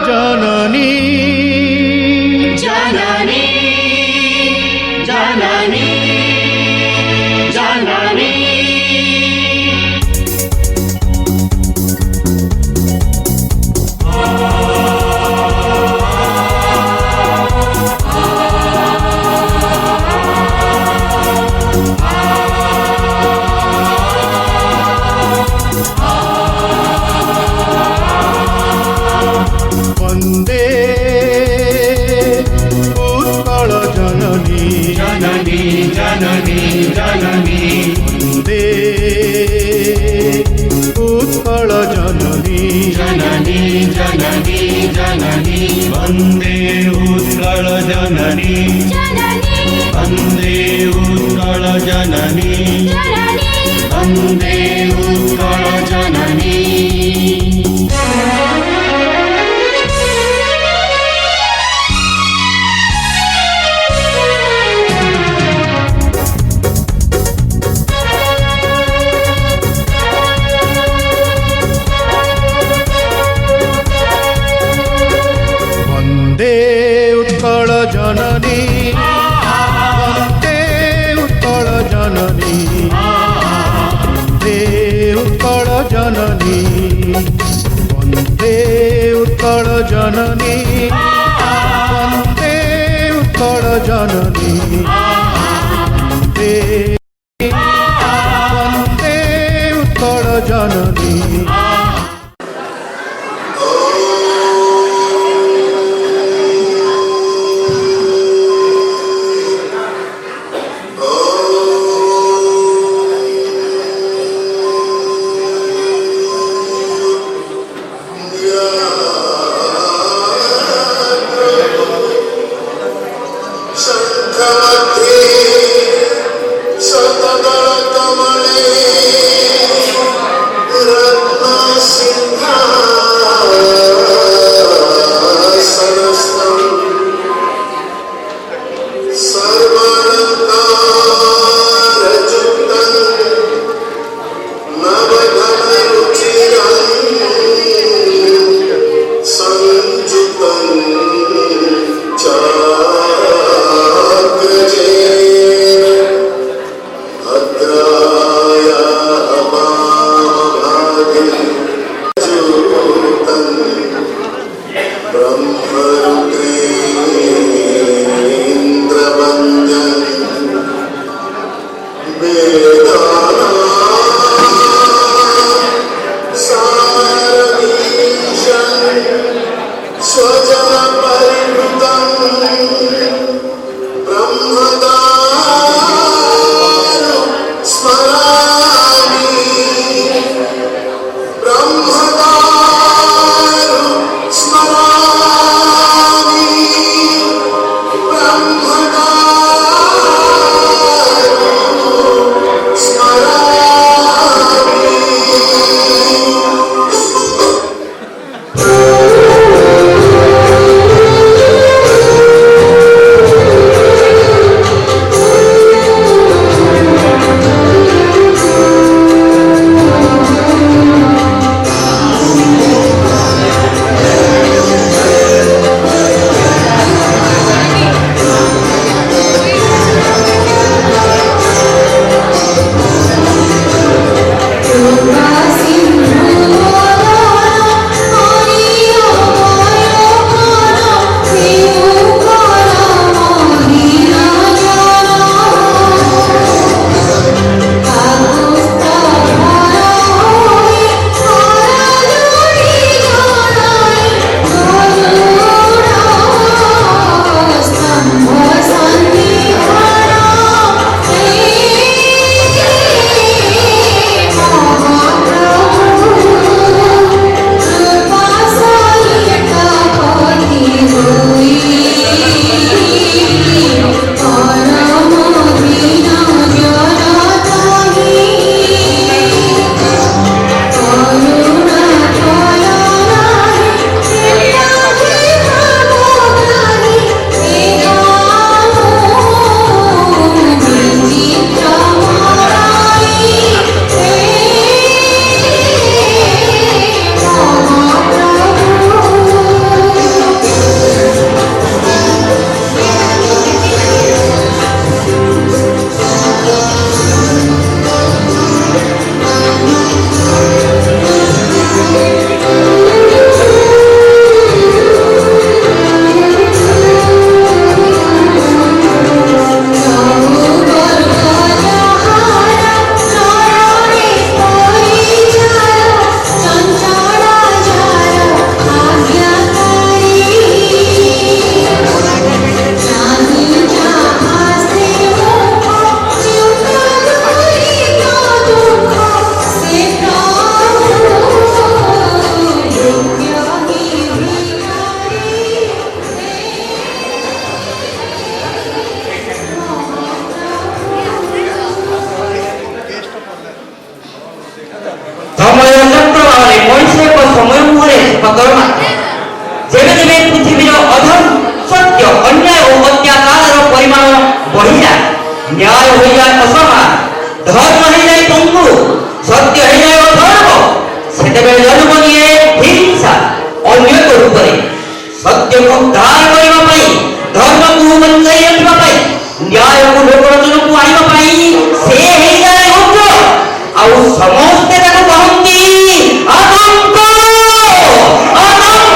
जननी जननी जननी जननी वन्दे उत्कल जननी जननी जननी जननी वन्दे उत्कल जननी जननी जननी जननी वन्दे उत्कल जननी वन्दे उत्कल जननी वन्दे उत्कल जननी वन्दे उत्कल जननी वन्दे उत्कल जननी वन्दे उत्कल जननी वन्दे उत्कल जननी वन्दे उत्कल जननी वन्दे उत्कल जननी Come on. सत्यको उद्धार କରିବା ପାଇଁ ଧର୍ମକୁ ବଞ୍ଚାଇ ରଖିବା ପାଇଁ ନ୍ୟାୟକୁ ଲୋକଲୋଚନକୁ ଆଣିବା ପାଇଁ ସେ ହେଇଯାଏ ଉଗ୍ର ଆଉ ସମସ୍ତେ ତାକୁ କହନ୍ତି ଆତଙ୍କ ଆତଙ୍କ।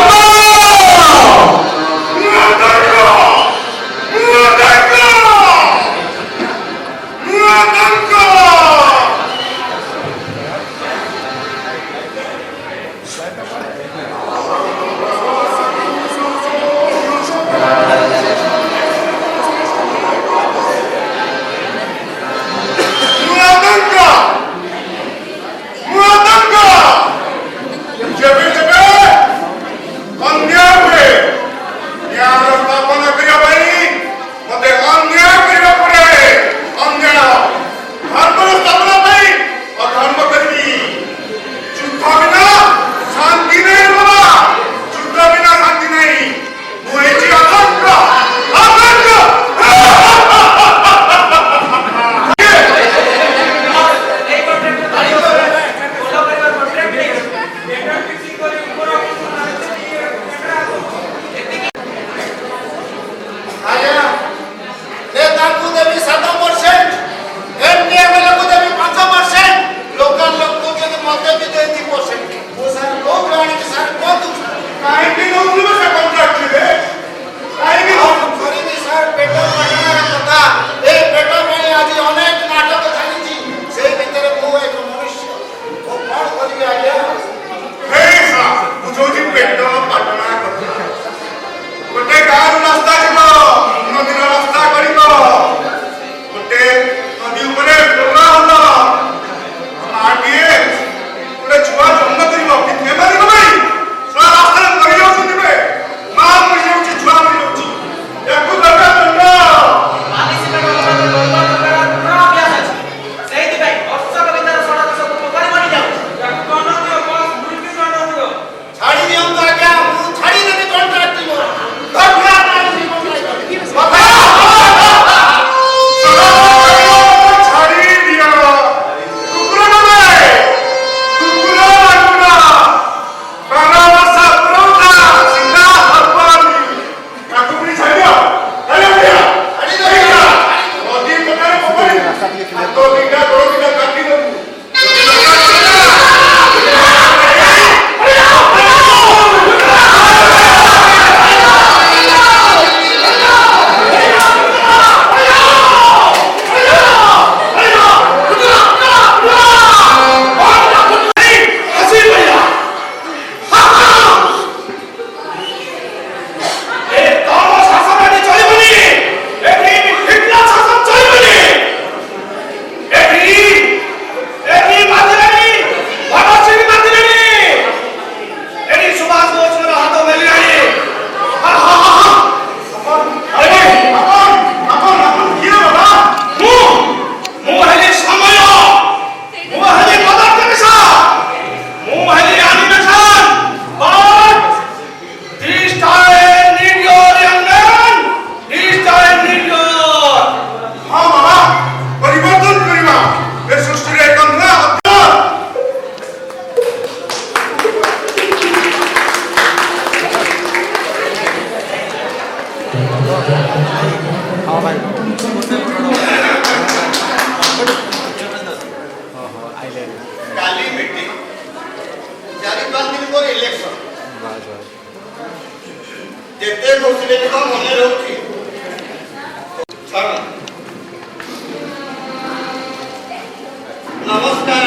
नमस्कार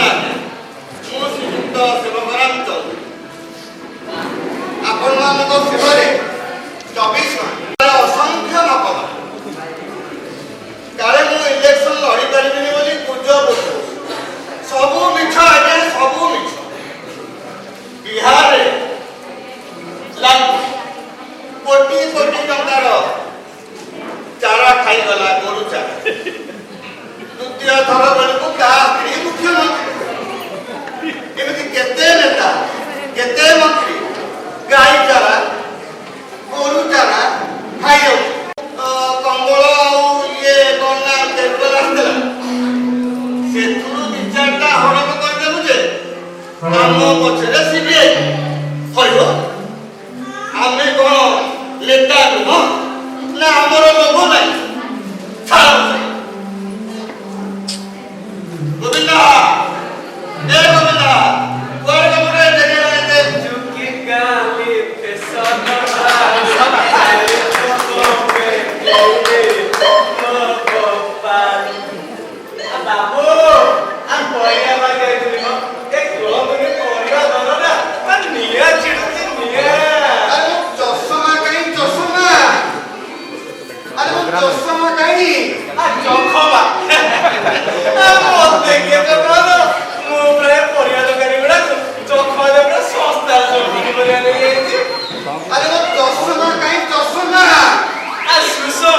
मु श्रीयुक्त शिवभरांत आपण सेवारे 24 असंख्य नपद काले मु इलेक्शन लड़ी पारिबिनी बोली गुजब सबू मिछ आगे सबू मिछ बिहार रे कोटी कोटी टंकार चारा खाई गला गोरु चारा द्वितीय थर बेलू क्या स्त्री मुख्यमंत्री एमती केते नेता केते मंत्री गाई चारा गोरु चारा खाई कंबल ये कौना टेबल आसला से विचारटा हड़प करदेलु जे आम पछरे सीबीआई हरिव आमे कौन गोविंदा ए गोविंदा कुआरे का मुरे जगह रहते चुकी गाली पे सोना बाबू हम कोई बात कहते हो एक लोग ने कोरिया दोनों ना पर निया चिड़ती निया अरे वो चश्मा कहीं आ चौखबा आ मत के तो बोलो मु प्रे कोरिया तो करी बड़ा चौखबा दे बड़ा सस्ता चौखबा बोले नहीं अरे वो चश्मा आ सुसो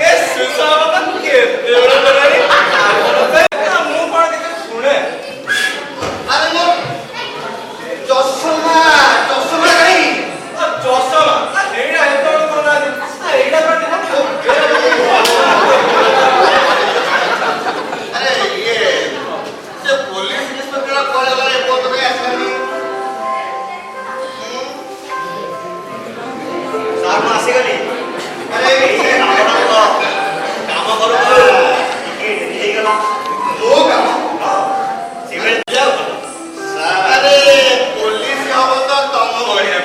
ए सुसो बाबा के देवड़ा बनाई आ मु कोन के सुने अरे वो चश्मा कहीं चौसमा एड़ा है तो कोना एड़ा पर अरे ये पुलिस इंस्पेक्टर कॉल वाला रिपोर्ट में ऐसा नहीं ସାର୍ ମୁଁ ଆସିଗଲି। अरे ये ଆପଣଙ୍କ କାମ କରୁ କରୁ ଟିକେ ଡେରି ହେଇଗଲା। वो काम ସିଭିଲ ଯାଉ अरे पुलिस अब तो तुम बढ़िया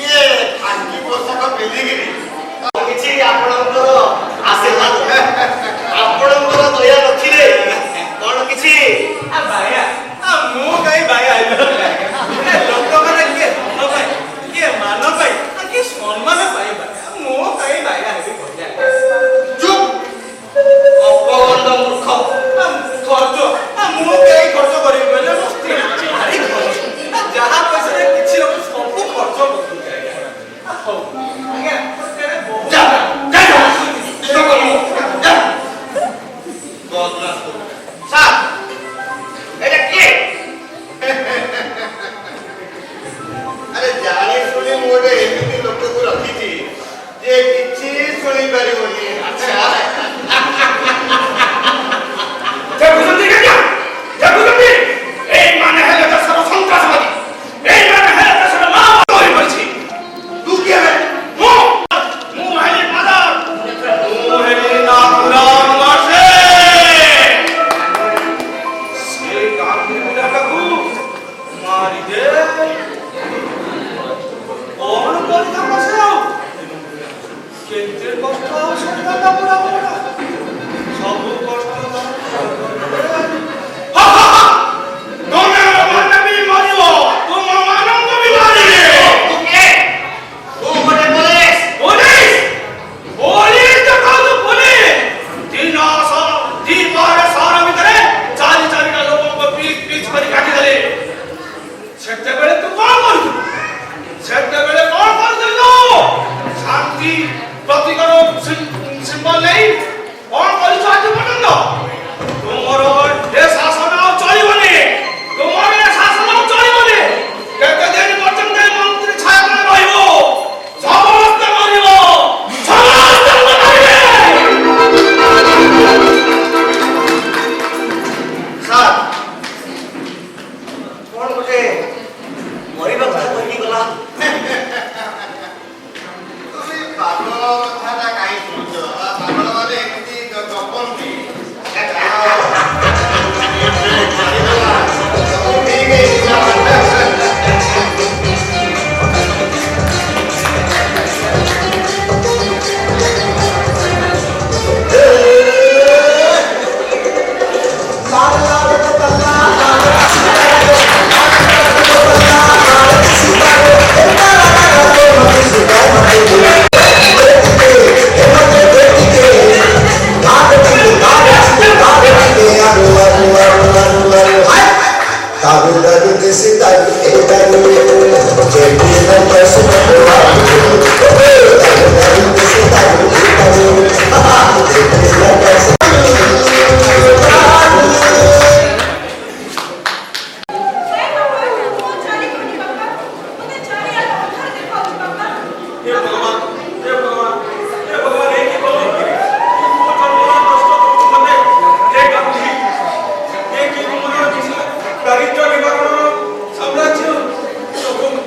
ये खाकी पोशाक पिंधिकिरी କିଛି ଆପଣଙ୍କର ଆଶୀର୍ବାଦ ଆପଣଙ୍କର ଦୟା ରଖିଲେ କଣ କିଛି आ भाया आ मु कहीं भाया ए लोक माने के धन पाई के मान पाई आ के सम्मान पाई भाया मु कहीं भाया हेबी कहया चुप ଅପଗଣ୍ଡ ମୂର୍ଖ खर्च आ मु कहीं खर्च करी बोले मस्ती भारी खर्च आ जहां पैसा रे किछि लोग सब खर्च करदु आ हो आगे तेरे बहुत जा इसको करो जा ବଦମାସ ସାର୍ ଏଟା କିଏ अरे जाने सुनी मोटे एमती लोक को रखी जे किछि सुनी परिबोनी अच्छा ଦେଖୁଛନ୍ତି ଆଜ୍ଞା ଦେଖୁଛନ୍ତି ଏଇ ମାନେ ହେଲେ ଦେଶର ସନ୍ତ୍ରାସବାଦୀ ଏଇ ମାନେ ହେଲେ ଦେଶର ମାଓବାଦୀ ହୋଇପାରିଛି तू क्या है ମୁଁ ହେଲି ମାଦର ମୁଁ ହେଲି ନା ପୁରାଣ ମାସେ ସେ ଗାଁକୁ ପିଲାଟାକୁ ମାରି ଦେ କଣ କରିଥା ମାସେ ଆଉ କେତେ କଷ୍ଟ ଆଉ ସନ୍ତାନ ପୁରା ପୁରା ସବୁ କଷ୍ଟ ତୁମେମାନେ ବି ମରିବ ତୁମମାନଙ୍କୁ ବି ମାରିବେ ତୁ କିଏ ତୁ ଗୋଟେ ପୋଲିସ ପୋଲିସ ଦେଖନ୍ତୁ ପୋଲିସ ଦିନରେ ସହର ଭିତରେ ଚାରିଟା ଲୋକଙ୍କ ପିଚ୍ କରି କାଟିଦେଲେ ସେତେବେଳେ ତୁ କଣ କରୁଥିଲୁ ଶାନ୍ତି ପ୍ରତୀକର ସିମ୍ବଲ ନେଇ କଣ କରିଛୁ ଆଜି ପର୍ଯ୍ୟନ୍ତ ତୁମର ଏ ଶାସନ ଆଉ ଚଳିବନି କେତେ ଦିନ ପର୍ଯ୍ୟନ୍ତ ଏ ମନ୍ତ୍ରୀ ଛାୟାତଳେ ରହିବ ସମସ୍ତେ ମରିବ ସମସ୍ତେ ମରିବେ ସାର୍ କଣ ଗୋଟେ ମରିବା କଥା କହିକି ଗଲା तुम्ही पागल कथा काही सुनतो पागल वाले एमती गप्पंती ଦାରିଦ୍ର୍ୟ ନିବାରଣ ସାମ୍ରାଜ୍ୟ ଲୋକଙ୍କୁ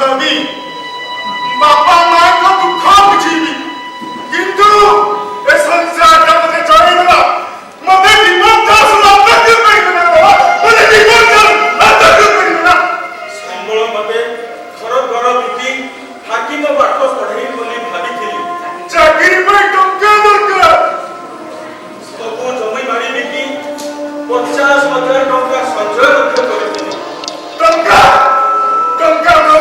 ବୁଝାବି ବାପା ମାଙ୍କ ଦୁଃଖ ବୁଝିବି କିନ୍ତୁ ଏ ସଂସାରଟା ମୋତେ ଚଳେଇଦେଲା ମୋତେ ବିପଦ ଆତଙ୍କ କରିଦେଲା ମୋତେ ବିପଦ ଆତଙ୍କ କରିଦେଲା ସମ୍ବଳ ଭାବେ ଘର ଘର ବିକି ହାକିମ ପାଠ ପଢ଼େଇ ବୋଲି ଭାବିଥିଲି ଚାକିରି ପାଇଁ ଟଙ୍କା ଦରକାର ସବୁ ଜମି ବାଡ଼ି ବିକି 50,000 ଟଙ୍କା ସଞ୍ଚୟ ମଧ୍ୟ କରିଥିଲି ଟଙ୍କା ଟଙ୍କା ମୋ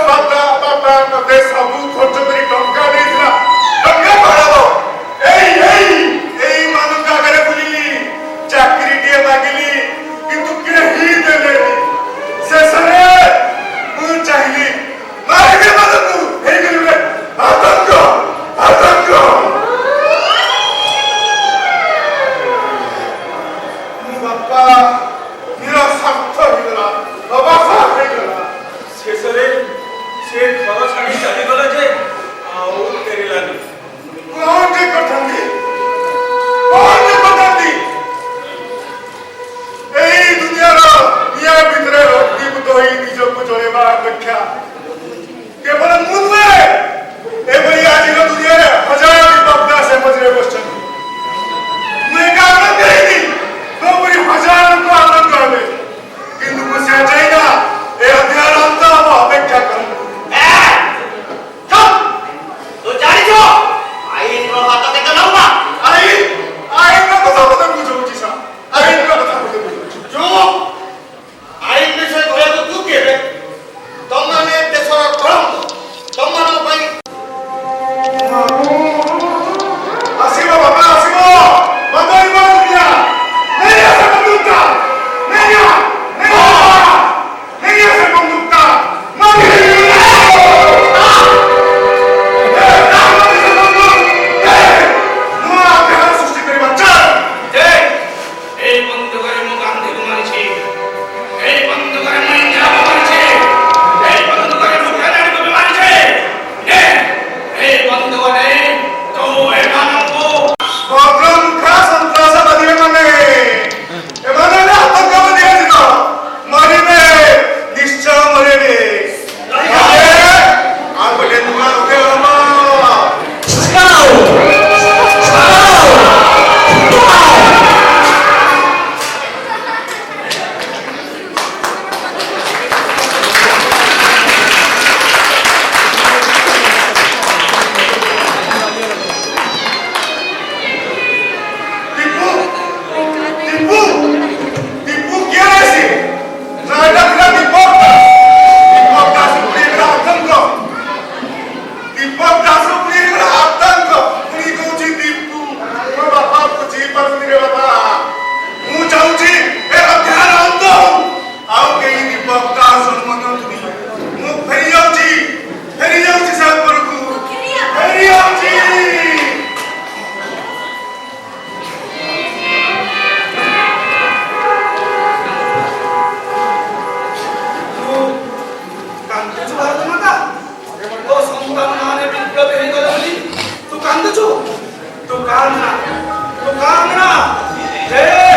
ବାପା ମୋତେ ସବୁ ଖର୍ଚ୍ଚ କରି ଟଙ୍କା ଦେଇଥିଲା ଟଙ୍କା କଣ ଏଇ ମାନଙ୍କ ଆଗରେ ବୁଲିଲି ଚାକିରିଟିଏ ମାଗିଲି କିନ୍ତୁ କେହି ଦେଲେନି ଶେଷରେ ମୁଁ ଚାହିଁଲି ମାରିବି ମାନଙ୍କୁ ହେଇଗଲି ଗୋଟେ ଆତଙ୍କ ମୋ ବାପା ନିରସ୍ୱାର୍ଥ ହେଇଗଲା ଅବାସ ହେଇଗଲା ଶେଷରେ ସେ ଘର ଛାଡ଼ି ଚାଲିଗଲା ଯେ ଆଉ ଫେରିଲାନି କଣ ଯେ କରିଥାନ୍ତି ଏଇ ଦୁନିଆର ନିଆଁ ଭିତରେ ଅଗ୍ନିଭୂତ ହୋଇ ନିଜକୁ ଚଳେଇବା ଅପେକ୍ଷା କେବଳ ମୁଁ ନୁହେଁ ଏଭଳି ଆଜିର ଦୁନିଆରେ ହଜାର ବିପଦ ସେ ମଝିରେ ବସିଛନ୍ତି ମୁଁ ଏକା ଆନନ୍ଦ ହେଇନି ମୋ ପରି ହଜାର ଲୋକ ଆନନ୍ଦ ହେବେ କିନ୍ତୁ ମୁଁ ସେ ଚାହିଁନା ଏ ଅଧ୍ୟାୟର ଅନ୍ତ ହବ ଅପେକ୍ଷା କରନ୍ତୁ ତୁ ଜାଣିଛୁ ଆଇନର ହାତ କେତେ ଲମ୍ବା ଆଇନର କଥା ମୋତେ ବୁଝଉଛି ସାର୍ ଆଇନର କଥା ମୋତେ ବୁଝଉଛି ଚୁପ୍ ଆଇନ ବିଷୟ କହିବାକୁ ତୁ କେବେ ତମମାନେ ଦେଶର କଳଙ୍କ ତମମାନଙ୍କ ପାଇଁ ଆସିବ ବାପା ଆସିବ ବଦଳିବ ଦୁନିଆ ନେଇ ଆସ ବନ୍ଧୁକଟା ନେଇ ଆସ ବନ୍ଧୁକଟା ସୃଷ୍ଟି କରିବା ଚାଲ এই বন্ধুকারে মু গান্ধীকে মারিছি এই বন্ধুকারে মু ইন্দিরাকে মারিছি এই বন্ধুকারে মু কেনাডীকে মারিছি এই বন্ধুকারে তো এମାନଙ୍କୁ ବଦ୍ରମୁଖା ସନ୍ତ୍ରାସବାଦୀ ଏମାନେ ଆତଙ୍କବାଦୀ ଆଜିର ମରିବେ ନିଶ୍ଚୟ ମରିବେ ଆଉ ଗୋଟେ ନୂଆ ଲୋକେ ହବ ଟିପୁ କିଏ ଅଛି ନା ଏଟା ଥିଲା ଦୀପକ ଦାସ ପୁଣିଗଲା ଆତଙ୍କ ପୁଣି କହୁଛି ଦୀପୁ ମୋ ବାପା ବୁଝିପାରୁନି ରେ ବାପା ମୁଁ ଚାହୁଁଛି ଏ ଅଧ୍ୟାୟର ଅନ୍ତ ହଉ ଆଉ କେହି ଦୀପକ ଦାସ ଜନ୍ମ ନିଅନ୍ତୁନି ମୁଁ ଫେରି ଯାଉଛି ସେ ଉପରକୁ ଫେରି ଯାଉଛି କାନ୍ଦୁଛୁ ଭାରତ ମାତା ତୋ ସନ୍ତାନ ମାନେ ବିପ୍ଳବୀ ହେଇଗଲେ ବୋଲି ତୁ କାନ୍ଦୁଛୁ ତୁ କାନ୍ଦନା ହେ